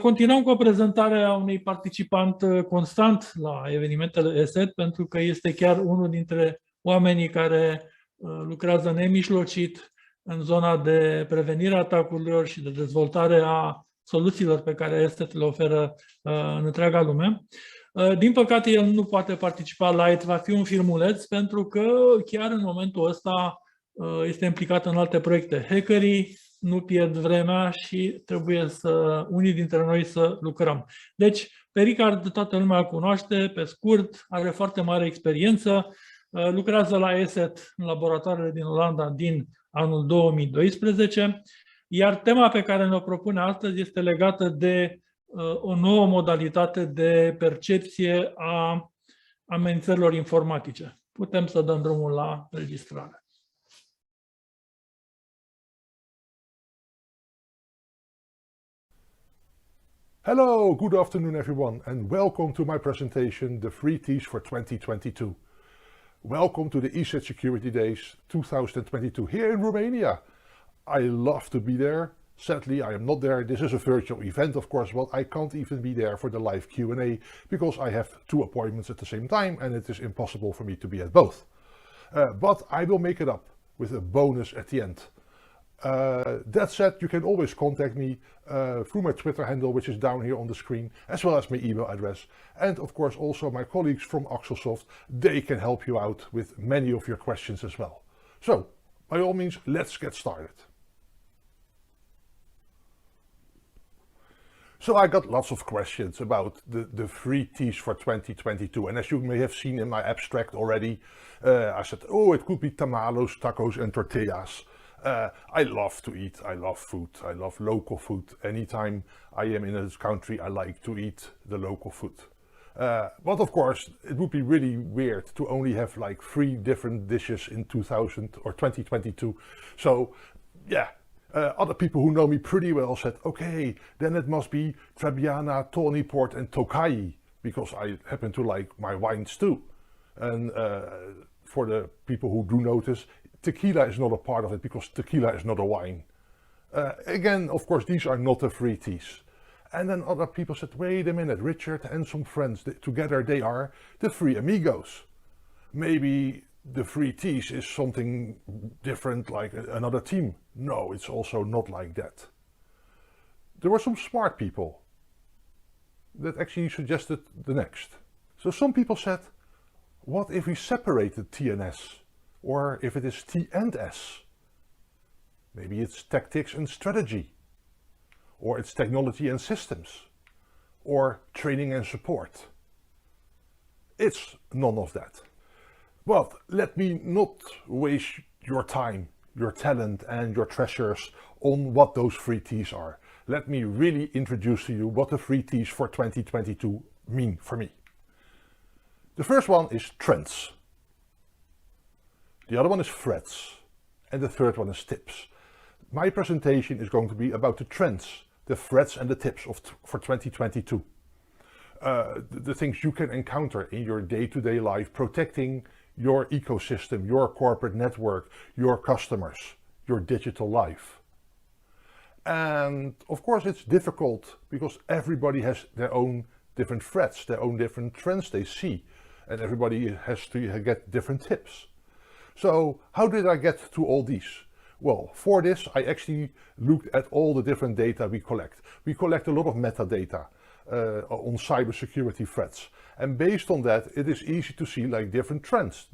Continuăm cu o prezentare a unui participant constant la evenimentele ESET, pentru că este chiar unul dintre oamenii care lucrează nemijlocit în zona de prevenire a atacurilor și de dezvoltare a soluțiilor pe care ESET le oferă în întreaga lume. Din păcate, el nu poate participa live, va fi un filmuleț, pentru că chiar în momentul ăsta este implicat în alte proiecte. Hackerii nu pierd vremea și trebuie unii dintre noi să lucrăm. Deci, pe Righard toată lumea îl cunoaște, pe scurt, are foarte mare experiență, lucrează la ESET în laboratoarele din Olanda din anul 2012, iar tema pe care ne-o propune astăzi este legată de o nouă modalitate de percepție a amenințărilor informatice. Putem să dăm drumul la înregistrare. Hello, good afternoon everyone, and welcome to my presentation, The 3 T's for 2022. Welcome to the ESET Security Days 2022 here in Romania. I love to be there. Sadly, I am not there. This is a virtual event, of course, but I can't even be there for the live Q&A because I have 2 appointments at the same time and it is impossible for me to be at both. But I will make it up with a bonus at the end. That said, you can always contact me through my Twitter handle, which is down here on the screen, as well as my email address. And of course, also my colleagues from Axelsoft, they can help you out with many of your questions as well. So, by all means, let's get started. So I got lots of questions about the 3 T's for 2022. And as you may have seen in my abstract already, I said, oh, it could be tamales, tacos and tortillas. I love to eat, I love food, I love local food. Anytime I am in this country, I like to eat the local food. But of course, it would be really weird to only have like 3 different dishes in 2022. So yeah, other people who know me pretty well said, okay, then it must be Trebbiano, Tawny Port and Tokai, because I happen to like my wines too. And for the people who do notice, tequila is not a part of it because tequila is not a wine. Again, of course, these are not the 3 T's. And then other people said, wait a minute, Richard and some friends, together they are the 3 amigos. Maybe the 3 T's is something different like another team. No, it's also not like that. There were some smart people that actually suggested the next. So some people said, what if we separated T and S? Or if it is T and S? Maybe it's tactics and strategy. Or it's technology and systems. Or training and support. It's none of that. But let me not waste your time, your talent and your treasures on what those 3 T's are. Let me really introduce to you what the 3 T's for 2022 mean for me. The first one is trends. The other one is threats. And the third one is tips. My presentation is going to be about the trends, the threats and the tips for 2022. The things you can encounter in your day-to-day life, protecting your ecosystem, your corporate network, your customers, your digital life. And of course it's difficult because everybody has their own different threats, their own different trends they see, and everybody has to get different tips. So how did I get to all these? Well, for this I actually looked at all the different data we collect. We collect a lot of metadata on cybersecurity threats. And based on that, it is easy to see like different trends.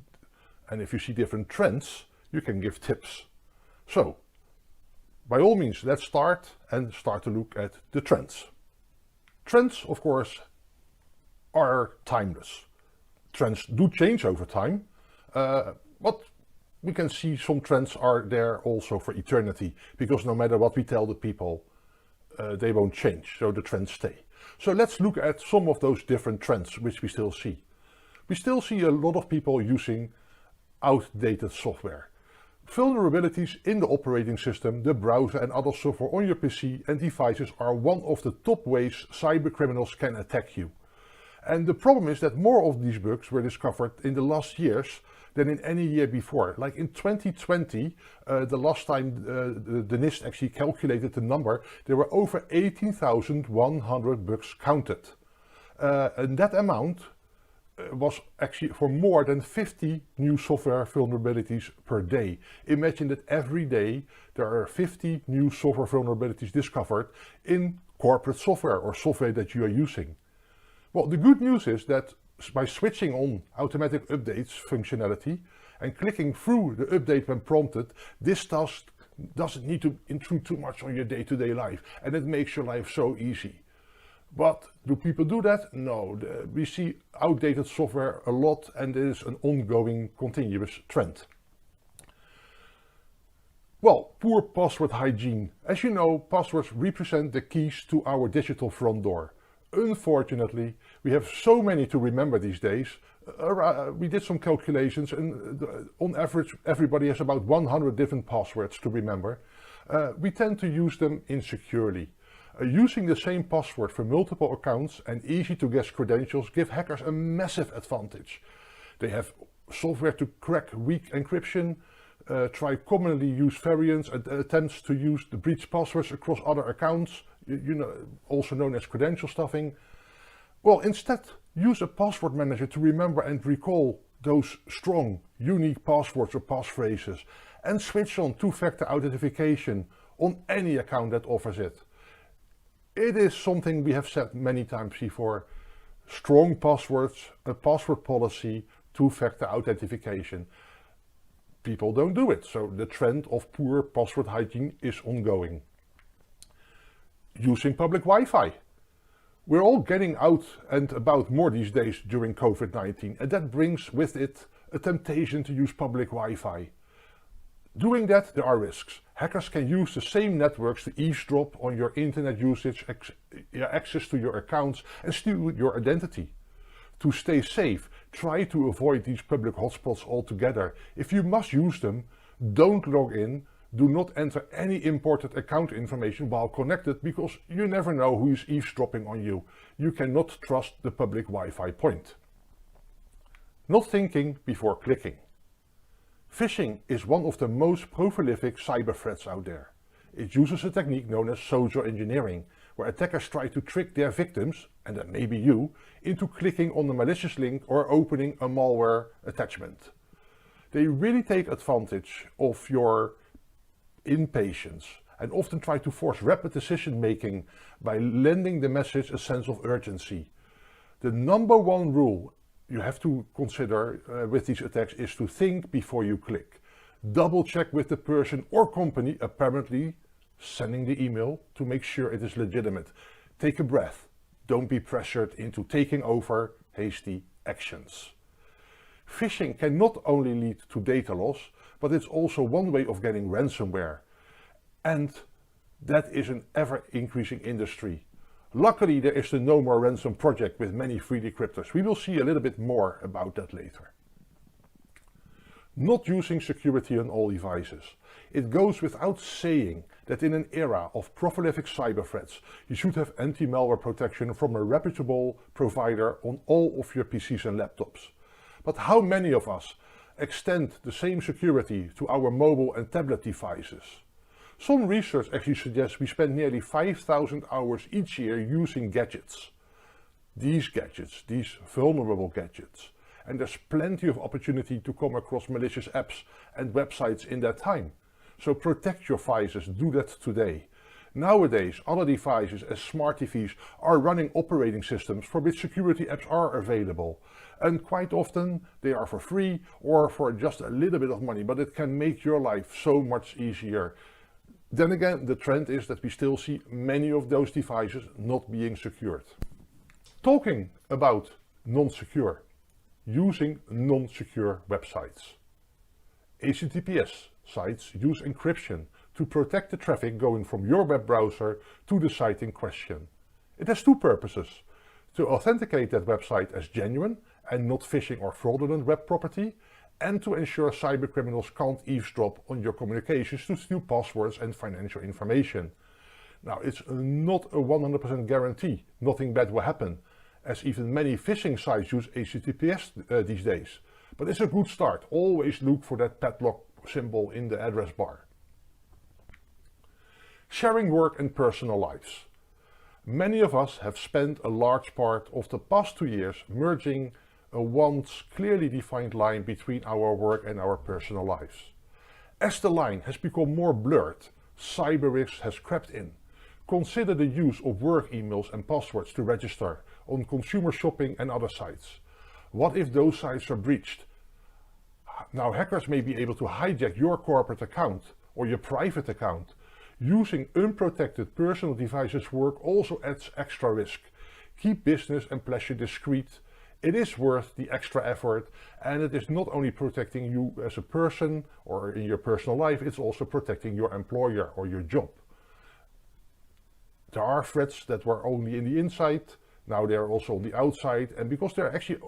And if you see different trends, you can give tips. So, by all means, let's start to look at the trends. Trends, of course, are timeless. Trends do change over time, but we can see some trends are there also for eternity, because no matter what we tell the people, they won't change, so the trends stay. So let's look at some of those different trends which we still see. We still see a lot of people using outdated software. Vulnerabilities in the operating system, the browser and other software on your PC and devices are one of the top ways cyber criminals can attack you. And the problem is that more of these bugs were discovered in the last years than in any year before. Like in 2020, the last time the NIST actually calculated the number, there were over 18,100 bugs counted. And that amount was actually for more than 50 new software vulnerabilities per day. Imagine that every day there are 50 new software vulnerabilities discovered in corporate software or software that you are using. Well, the good news is that by switching on automatic updates functionality and clicking through the update when prompted, this task doesn't need to intrude too much on your day-to-day life, and it makes your life so easy. But do people do that? No, we see outdated software a lot, and it is an ongoing, continuous trend. Well, poor password hygiene. As you know, passwords represent the keys to our digital front door. Unfortunately, we have so many to remember these days. We did some calculations, and on average, everybody has about 100 different passwords to remember. We tend to use them insecurely. Using the same password for multiple accounts and easy to guess credentials give hackers a massive advantage. They have software to crack weak encryption, try commonly used variants and attempts to use the breached passwords across other accounts, also known as credential stuffing. Well, instead, use a password manager to remember and recall those strong, unique passwords or passphrases, and switch on two-factor authentication on any account that offers it. It is something we have said many times before. Strong passwords, a password policy, two-factor authentication. People don't do it, so the trend of poor password hygiene is ongoing. Using public Wi-Fi. We're all getting out and about more these days during COVID-19, and that brings with it a temptation to use public Wi-Fi. Doing that, there are risks. Hackers can use the same networks to eavesdrop on your internet usage, access to your accounts, and steal your identity. To stay safe, try to avoid these public hotspots altogether. If you must use them, don't log in, do not enter any important account information while connected, because you never know who is eavesdropping on you. You cannot trust the public Wi-Fi point. Not thinking before clicking. Phishing is one of the most prolific cyber threats out there. It uses a technique known as social engineering, where attackers try to trick their victims, and that may be you, into clicking on a malicious link or opening a malware attachment. They really take advantage of your impatience and often try to force rapid decision making by lending the message a sense of urgency. The number one rule you have to consider with these attacks is to think before you click. Double check with the person or company apparently sending the email to make sure it is legitimate. Take a breath. Don't be pressured into taking over hasty actions. Phishing can not only lead to data loss, but it's also one way of getting ransomware. And that is an ever-increasing industry. Luckily, there is the No More Ransom project with many free decryptors. We will see a little bit more about that later. Not using security on all devices. It goes without saying that in an era of prolific cyber threats, you should have anti-malware protection from a reputable provider on all of your PCs and laptops. But how many of us extend the same security to our mobile and tablet devices? Some research actually suggests we spend nearly 5,000 hours each year using gadgets. These vulnerable gadgets. And there's plenty of opportunity to come across malicious apps and websites in that time. So protect your devices, do that today. Nowadays, other devices as smart TVs are running operating systems for which security apps are available. And quite often they are for free or for just a little bit of money, but it can make your life so much easier. Then again, the trend is that we still see many of those devices not being secured. Talking about non-secure, using non-secure websites. HTTPS sites use encryption to protect the traffic going from your web browser to the site in question. It has two purposes: to authenticate that website as genuine and not phishing or fraudulent web property, and to ensure cybercriminals can't eavesdrop on your communications to steal passwords and financial information. Now, it's not a 100% guarantee nothing bad will happen, as even many phishing sites use HTTPS these days. But it's a good start. Always look for that padlock symbol in the address bar. Sharing work and personal lives. Many of us have spent a large part of the past 2 years merging a once clearly defined line between our work and our personal lives. As the line has become more blurred, cyber risk has crept in. Consider the use of work emails and passwords to register on consumer shopping and other sites. What if those sites are breached? Now hackers may be able to hijack your corporate account or your private account. Using unprotected personal devices work also adds extra risk. Keep business and pleasure discreet. It is worth the extra effort, and it is not only protecting you as a person or in your personal life, it's also protecting your employer or your job. There are threats that were only in the inside, now they're also on the outside, and because they're actually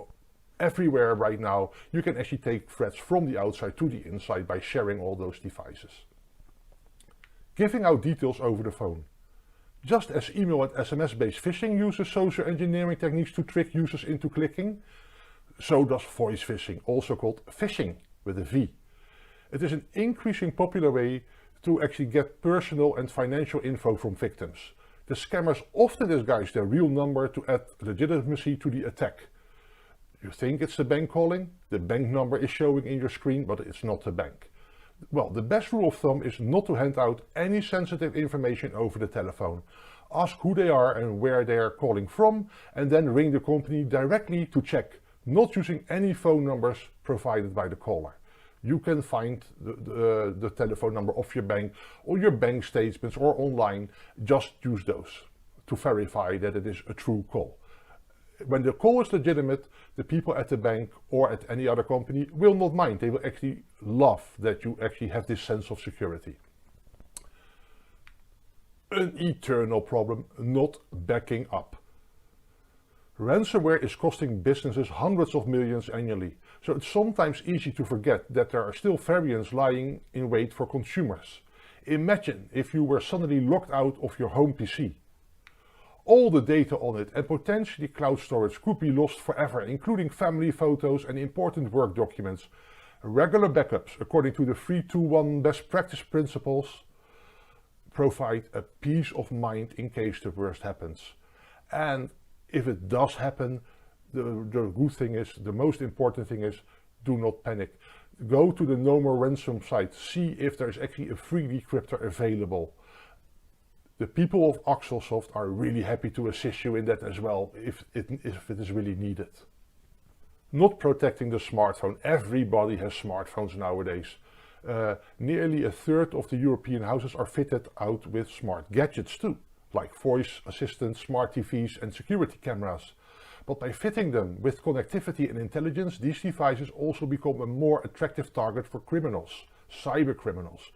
everywhere right now, you can actually take threats from the outside to the inside by sharing all those devices. Giving out details over the phone. Just as email and SMS-based phishing uses social engineering techniques to trick users into clicking, so does voice phishing, also called phishing with a V. It is an increasingly popular way to actually get personal and financial info from victims. The scammers often disguise their real number to add legitimacy to the attack. You think it's the bank calling, the bank number is showing in your screen, but it's not the bank. Well, the best rule of thumb is not to hand out any sensitive information over the telephone. Ask who they are and where they are calling from, and then ring the company directly to check, not using any phone numbers provided by the caller. You can find the telephone number of your bank or your bank statements or online. Just use those to verify that it is a true call. When the call is legitimate, the people at the bank or at any other company will not mind. They will actually love that you actually have this sense of security. An eternal problem, not backing up. Ransomware is costing businesses hundreds of millions annually, so it's sometimes easy to forget that there are still variants lying in wait for consumers. Imagine if you were suddenly locked out of your home PC. All the data on it and potentially cloud storage could be lost forever, including family photos and important work documents. Regular backups, according to the 3-2-1 best practice principles, provide a peace of mind in case the worst happens. And if it does happen, the good thing is, the most important thing is, do not panic. Go to the No More Ransom site, see if there's actually a free decryptor available. The people of Axelsoft are really happy to assist you in that as well, if it is really needed. Not protecting the smartphone. Everybody has smartphones nowadays. Nearly a third of the European houses are fitted out with smart gadgets too, like voice assistants, smart TVs and security cameras. But by fitting them with connectivity and intelligence, these devices also become a more attractive target for criminals, cyber criminals.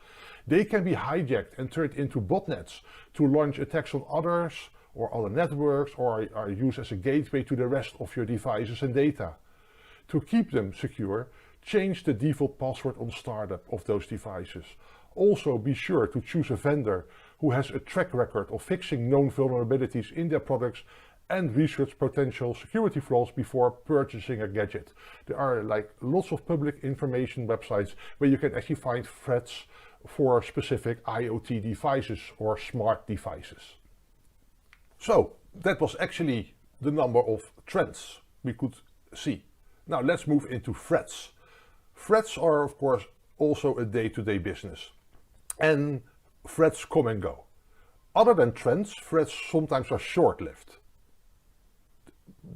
They can be hijacked and turned into botnets to launch attacks on others or other networks, or are used as a gateway to the rest of your devices and data. To keep them secure, change the default password on startup of those devices. Also be sure to choose a vendor who has a track record of fixing known vulnerabilities in their products and research potential security flaws before purchasing a gadget. There are lots of public information websites where you can actually find threats for specific IoT devices or smart devices. So that was actually the number of trends we could see. Now let's move into threats. Threats are of course also a day-to-day business, and threats come and go. Other than trends, threats sometimes are short-lived.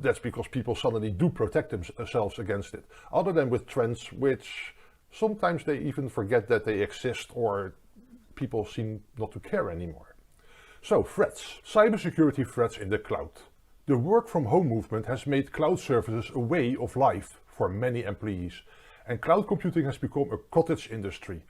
That's because people suddenly do protect themselves against it. Other than with trends, which sometimes they even forget that they exist, or people seem not to care anymore. So threats. Cybersecurity threats in the cloud. The work from home movement has made cloud services a way of life for many employees, and cloud computing has become a cottage industry.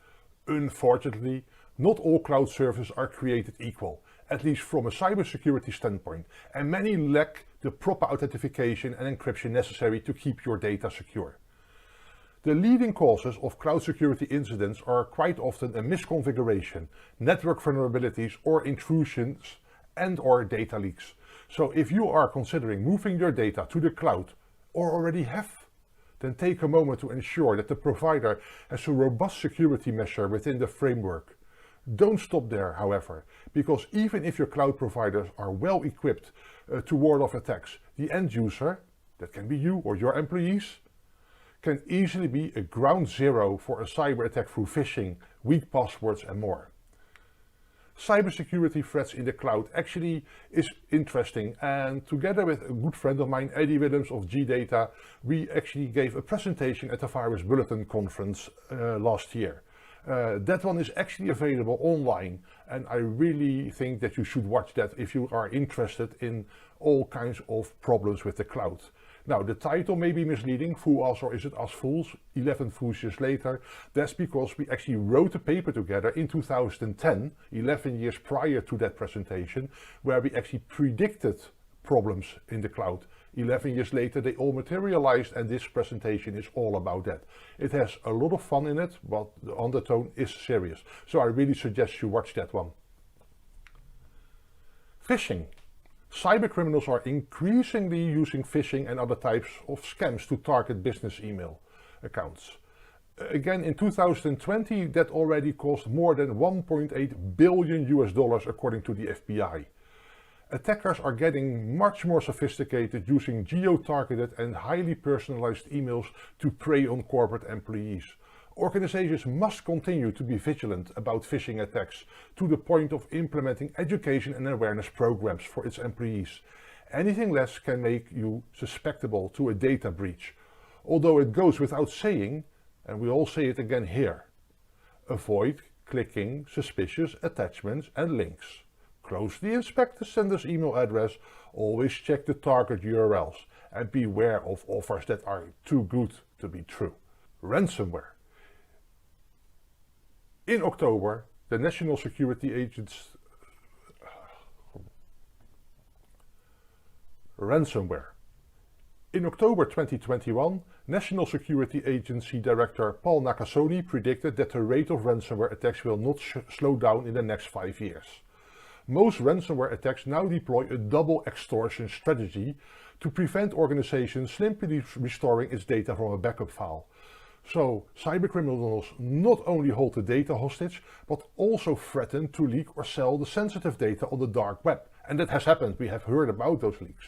Unfortunately, not all cloud services are created equal, at least from a cybersecurity standpoint, and many lack the proper authentication and encryption necessary to keep your data secure. The leading causes of cloud security incidents are quite often a misconfiguration, network vulnerabilities or intrusions and/or data leaks. So if you are considering moving your data to the cloud or already have, then take a moment to ensure that the provider has a robust security measure within the framework. Don't stop there, however, because even if your cloud providers are well equipped to ward off attacks, the end user, that can be you or your employees, can easily be a ground zero for a cyber attack through phishing, weak passwords and more. Cybersecurity threats in the cloud actually is interesting, and together with a good friend of mine, Eddie Willems of G-Data, we actually gave a presentation at the Virus Bulletin conference last year. That one is actually available online, and I really think that you should watch that if you are interested in all kinds of problems with the cloud. Now, the title may be misleading, Fool Us or Is It Us Fools, 11 Fools Years Later. That's because we actually wrote a paper together in 2010, 11 years prior to that presentation, where we actually predicted problems in the cloud. 11 years later, they all materialized, and this presentation is all about that. It has a lot of fun in it, but the undertone is serious. So I really suggest you watch that one. Phishing. Cybercriminals are increasingly using phishing and other types of scams to target business email accounts. Again, in 2020, that already cost more than $1.8 billion according to the FBI. Attackers are getting much more sophisticated, using geo-targeted and highly personalized emails to prey on corporate employees. Organizations must continue to be vigilant about phishing attacks, to the point of implementing education and awareness programs for its employees. Anything less can make you susceptible to a data breach. Although it goes without saying, and we all say it again here, avoid clicking suspicious attachments and links. Closely inspect the sender's email address, always check the target URLs, and beware of offers that are too good to be true. Ransomware. In October, the National Security Agency... Ransomware. In October 2021, National Security Agency Director Paul Nakasone predicted that the rate of ransomware attacks will not slow down in the next 5 years. Most ransomware attacks now deploy a double extortion strategy to prevent organizations simply restoring its data from a backup file. So cybercriminals not only hold the data hostage, but also threaten to leak or sell the sensitive data on the dark web. And that has happened, we have heard about those leaks.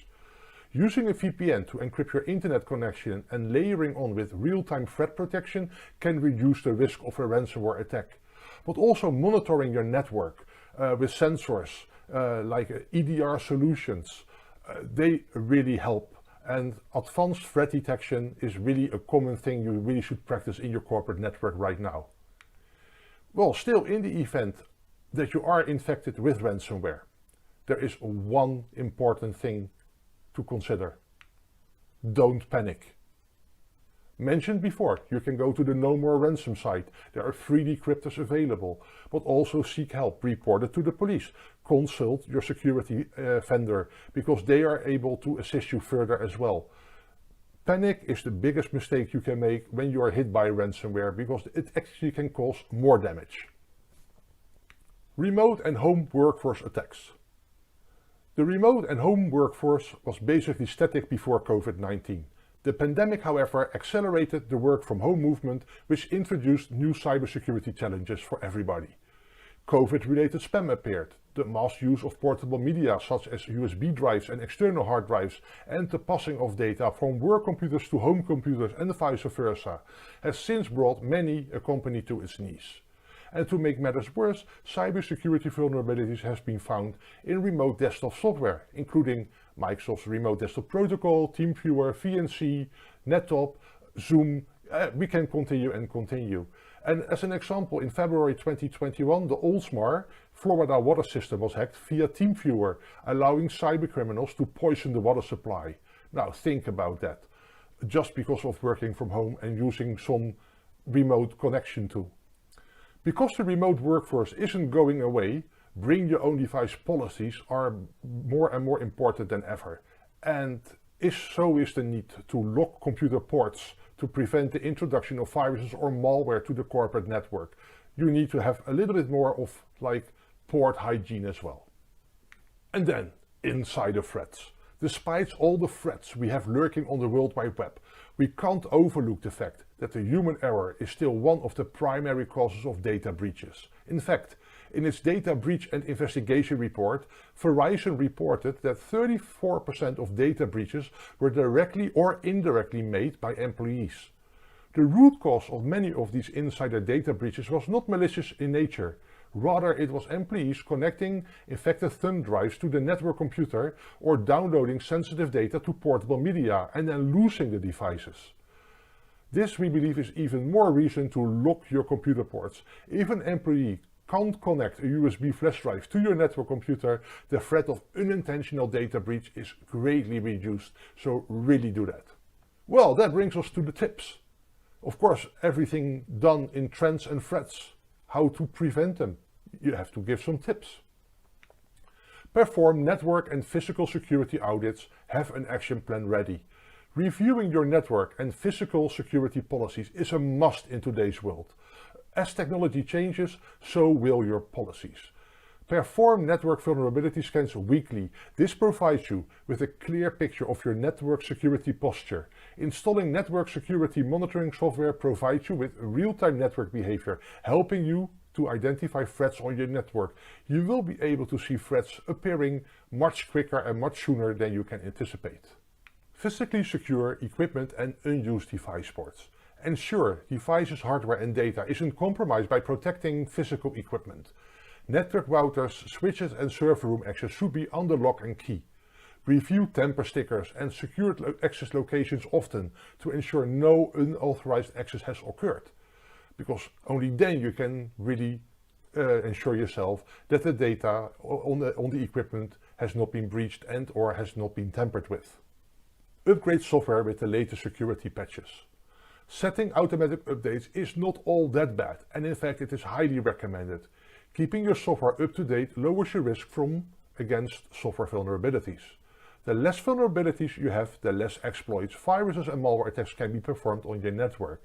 Using a VPN to encrypt your internet connection and layering on with real-time threat protection can reduce the risk of a ransomware attack. But also monitoring your network with sensors like EDR solutions, they really help. And advanced threat detection is really a common thing you really should practice in your corporate network right now. Well, still, in the event that you are infected with ransomware, there is one important thing to consider. Don't panic. Mentioned before, you can go to the No More Ransom site. There are free decryptors available, but also seek help, report it to the police. Consult your security vendor, because they are able to assist you further as well. Panic is the biggest mistake you can make when you are hit by ransomware, because it actually can cause more damage. Remote and home workforce attacks. The remote and home workforce was basically static before COVID-19. The pandemic, however, accelerated the work from home movement, which introduced new cybersecurity challenges for everybody. COVID-related spam appeared, the mass use of portable media such as USB drives and external hard drives, and the passing of data from work computers to home computers and vice versa, has since brought many a company to its knees. And to make matters worse, cybersecurity vulnerabilities have been found in remote desktop software, including Microsoft's Remote Desktop Protocol, TeamViewer, VNC, NetTop, Zoom. We can continue and continue. And as an example, in February 2021, the Oldsmar Florida water system was hacked via TeamViewer, allowing cybercriminals to poison the water supply. Now think about that, just because of working from home and using some remote connection tool. Because the remote workforce isn't going away, bring your own device policies are more and more important than ever. And so is the need to lock computer ports to prevent the introduction of viruses or malware to the corporate network. You need to have a little bit more of like port hygiene as well. And then insider threats. Despite all the threats we have lurking on the World Wide Web, we can't overlook the fact that the human error is still one of the primary causes of data breaches. In fact, in its Data Breach and Investigation report, Verizon reported that 34% of data breaches were directly or indirectly made by employees. The root cause of many of these insider data breaches was not malicious in nature. Rather, it was employees connecting infected thumb drives to the network computer or downloading sensitive data to portable media and then losing the devices. This, we believe, is even more reason to lock your computer ports. If an employee can't connect a USB flash drive to your network computer, the threat of unintentional data breach is greatly reduced, so really do that. Well, that brings us to the tips. Of course, everything done in trends and threats. How to prevent them? You have to give some tips. Perform network and physical security audits. Have an action plan ready. Reviewing your network and physical security policies is a must in today's world. As technology changes, so will your policies. Perform network vulnerability scans weekly. This provides you with a clear picture of your network security posture. Installing network security monitoring software provides you with real-time network behavior, helping you to identify threats on your network. You will be able to see threats appearing much quicker and much sooner than you can anticipate. Physically secure equipment and unused device ports. Ensure devices, hardware and data isn't compromised by protecting physical equipment. Network routers, switches and server room access should be under lock and key. Review tamper stickers and secured access locations often to ensure no unauthorized access has occurred. Because only then you can really ensure yourself that the data on the equipment has not been breached and or has not been tampered with. Upgrade software with the latest security patches. Setting automatic updates is not all that bad, and in fact it is highly recommended. Keeping your software up to date lowers your risk against software vulnerabilities. The less vulnerabilities you have, the less exploits, viruses and malware attacks can be performed on your network.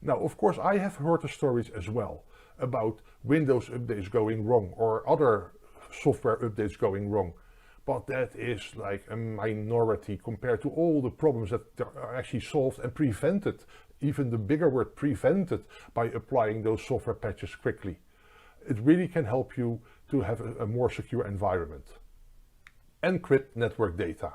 Now, of course, I have heard the stories as well about Windows updates going wrong or other software updates going wrong. But that is like a minority compared to all the problems that are actually solved and prevented, even the bigger word prevented, by applying those software patches quickly. It really can help you to have a more secure environment. Encrypt network data.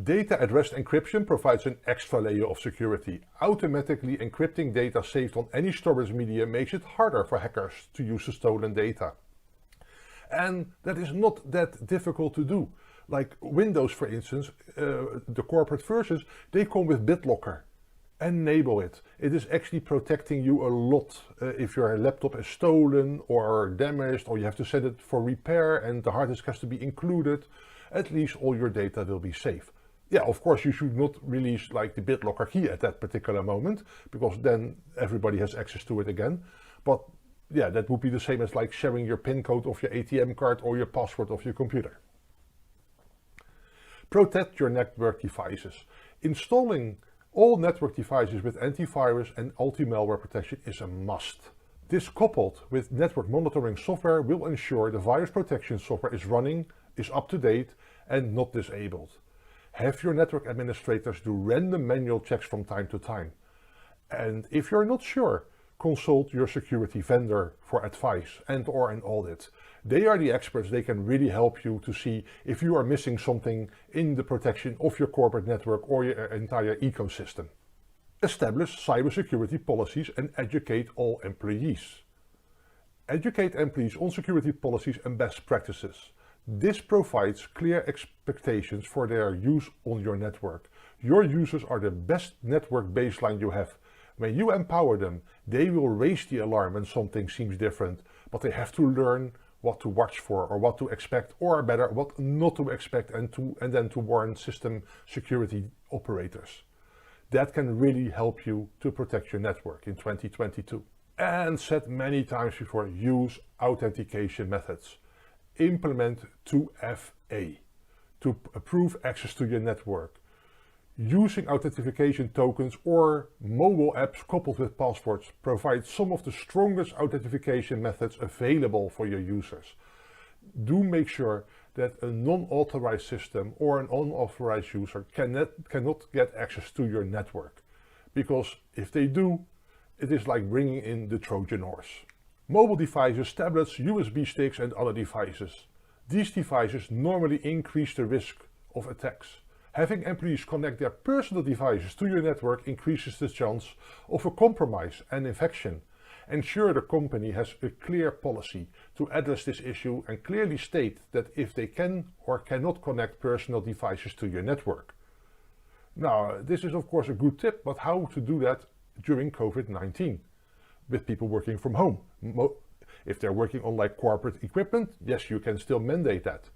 Data at rest encryption provides an extra layer of security. Automatically encrypting data saved on any storage media makes it harder for hackers to use the stolen data. And that is not that difficult to do. Like Windows, for instance, the corporate versions, they come with BitLocker. Enable it. It is actually protecting you a lot if your laptop is stolen or damaged, or you have to send it for repair and the hard disk has to be included. At least all your data will be safe. Yeah, of course you should not release like the BitLocker key at that particular moment, because then everybody has access to it again. But yeah, that would be the same as like sharing your PIN code of your ATM card or your password of your computer. Protect your network devices. Installing all network devices with antivirus and anti-malware protection is a must. This, coupled with network monitoring software, will ensure the virus protection software is running, is up to date and not disabled. Have your network administrators do random manual checks from time to time. And if you're not sure, consult your security vendor for advice and or an audit. They are the experts. They can really help you to see if you are missing something in the protection of your corporate network or your entire ecosystem. Establish cybersecurity policies and educate all employees. Educate employees on security policies and best practices. This provides clear expectations for their use on your network. Your users are the best network baseline you have. When you empower them, they will raise the alarm when something seems different, but they have to learn what to watch for or what to expect, or better, what not to expect, and then to warn system security operators. That can really help you to protect your network in 2022. And said many times before, use authentication methods. Implement 2FA to approve access to your network. Using authentication tokens or mobile apps coupled with passwords provides some of the strongest authentication methods available for your users. Do make sure that a non-authorized system or an unauthorized user cannot get access to your network. Because if they do, it is like bringing in the Trojan horse. Mobile devices, tablets, USB sticks and other devices. These devices normally increase the risk of attacks. Having employees connect their personal devices to your network increases the chance of a compromise and infection. Ensure the company has a clear policy to address this issue and clearly state that if they can or cannot connect personal devices to your network. Now, this is of course a good tip, but how to do that during COVID-19 with people working from home? If they're working on like corporate equipment, yes, you can still mandate that.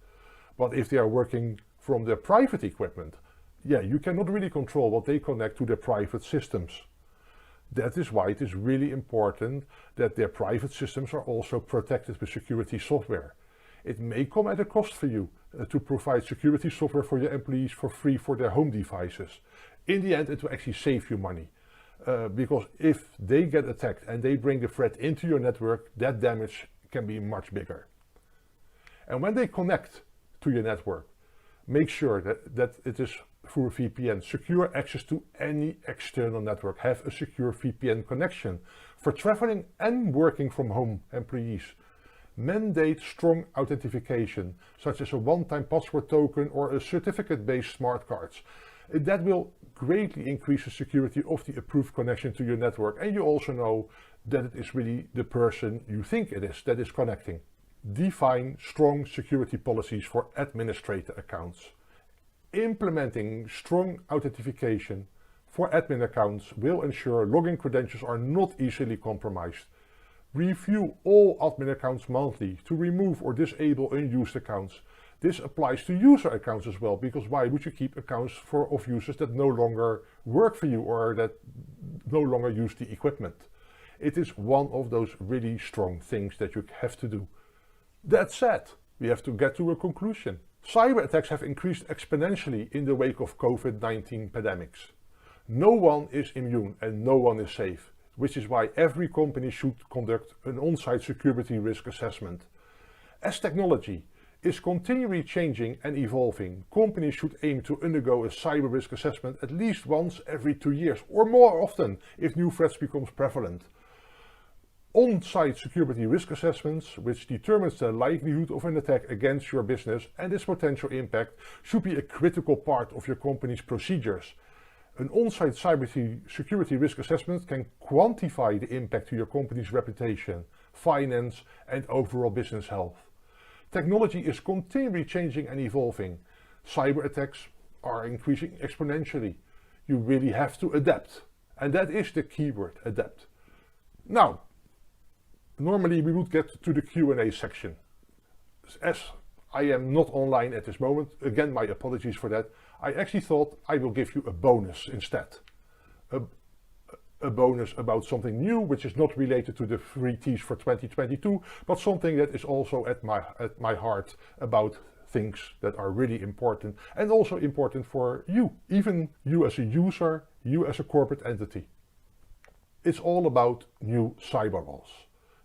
But if they are working from their private equipment, yeah, you cannot really control what they connect to their private systems. That is why it is really important that their private systems are also protected with security software. It may come at a cost for you to provide security software for your employees for free for their home devices. In the end, it will actually save you money. Because if they get attacked and they bring the threat into your network, that damage can be much bigger. And when they connect to your network, make sure that it is through a VPN. Secure access to any external network. Have a secure VPN connection. For traveling and working from home employees, mandate strong authentication, such as a one-time password token or a certificate-based smart cards. That will greatly increase the security of the approved connection to your network, and you also know that it is really the person you think it is that is connecting. Define strong security policies for administrator accounts. Implementing strong authentication for admin accounts will ensure login credentials are not easily compromised. Review all admin accounts monthly to remove or disable unused accounts. This applies to user accounts as well, because why would you keep accounts of users that no longer work for you or that no longer use the equipment? It is one of those really strong things that you have to do. That said, we have to get to a conclusion. Cyber attacks have increased exponentially in the wake of COVID-19 pandemics. No one is immune and no one is safe, which is why every company should conduct an on-site security risk assessment. As technology is continually changing and evolving, companies should aim to undergo a cyber risk assessment at least once every 2 years or more often if new threats become prevalent. On-site security risk assessments, which determines the likelihood of an attack against your business and its potential impact, should be a critical part of your company's procedures. An on-site cybersecurity risk assessment can quantify the impact to your company's reputation, finance, and overall business health. Technology is continually changing and evolving. Cyber attacks are increasing exponentially. You really have to adapt. And that is the keyword, adapt. Now, normally we would get to the Q&A section. As I am not online at this moment, again my apologies for that, I actually thought I will give you a bonus instead. A bonus about something new, which is not related to the 3 T's for 2022, but something that is also at my heart about things that are really important and also important for you, even you as a user, you as a corporate entity. It's all about new cyber laws.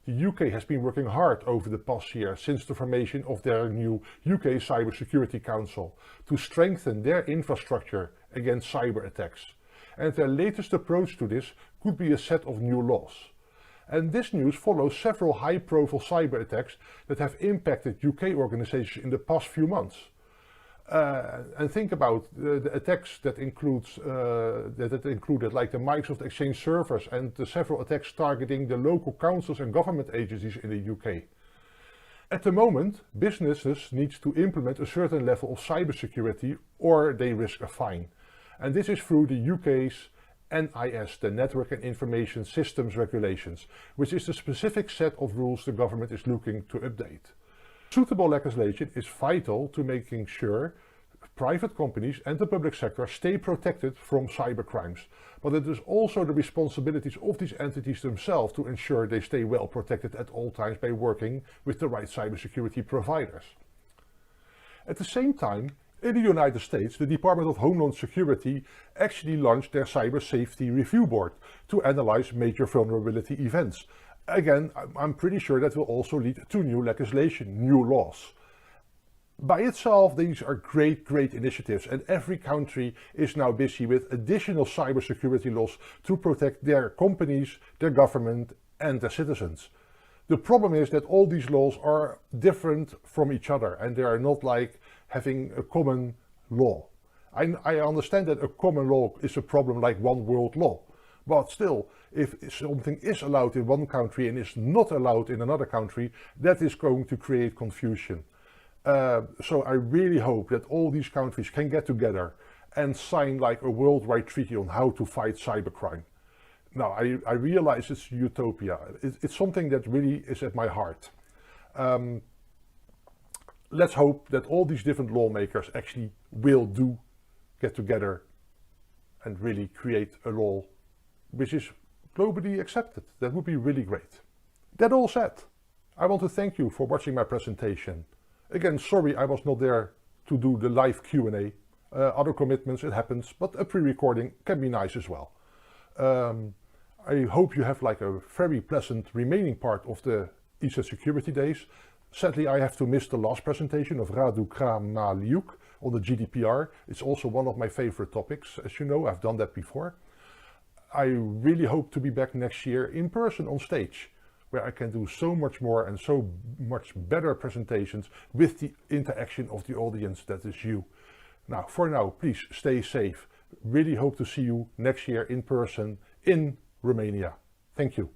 The UK has been working hard over the past year since the formation of their new UK Cybersecurity Council to strengthen their infrastructure against cyber attacks. And their latest approach to this could be a set of new laws. And this news follows several high-profile cyber attacks that have impacted UK organizations in the past few months. And think about the attacks that included like the Microsoft Exchange servers and the several attacks targeting the local councils and government agencies in the UK. At the moment, businesses need to implement a certain level of cybersecurity or they risk a fine. And this is through the UK's NIS, the Network and Information Systems Regulations, which is the specific set of rules the government is looking to update. Suitable legislation is vital to making sure private companies and the public sector stay protected from cyber crimes, but it is also the responsibilities of these entities themselves to ensure they stay well protected at all times by working with the right cybersecurity providers. At the same time, in the United States, the Department of Homeland Security actually launched their Cyber Safety Review Board to analyze major vulnerability events. Again, I'm pretty sure that will also lead to new legislation, new laws. By itself, these are great initiatives, and every country is now busy with additional cybersecurity laws to protect their companies, their government, and their citizens. The problem is that all these laws are different from each other, and they are not like having a common law. I understand that a common law is a problem like one world law, but still, if something is allowed in one country and is not allowed in another country, that is going to create confusion. So I really hope that all these countries can get together and sign like a worldwide treaty on how to fight cybercrime. Now, I realize it's utopia. It's something that really is at my heart. Let's hope that all these different lawmakers actually will get together and really create a law which is globally accepted. That would be really great. That all said, I want to thank you for watching my presentation. Again, sorry I was not there to do the live Q&A. Other commitments, it happens, but a pre-recording can be nice as well. I hope you have like a very pleasant remaining part of the ESET Security Days. Sadly, I have to miss the last presentation of Radu Kramaliuk on the GDPR. It's also one of my favorite topics, as you know, I've done that before. I really hope to be back next year in person on stage, where I can do so much more and so much better presentations with the interaction of the audience that is you. Now, for now, please stay safe. Really hope to see you next year in person in Romania. Thank you.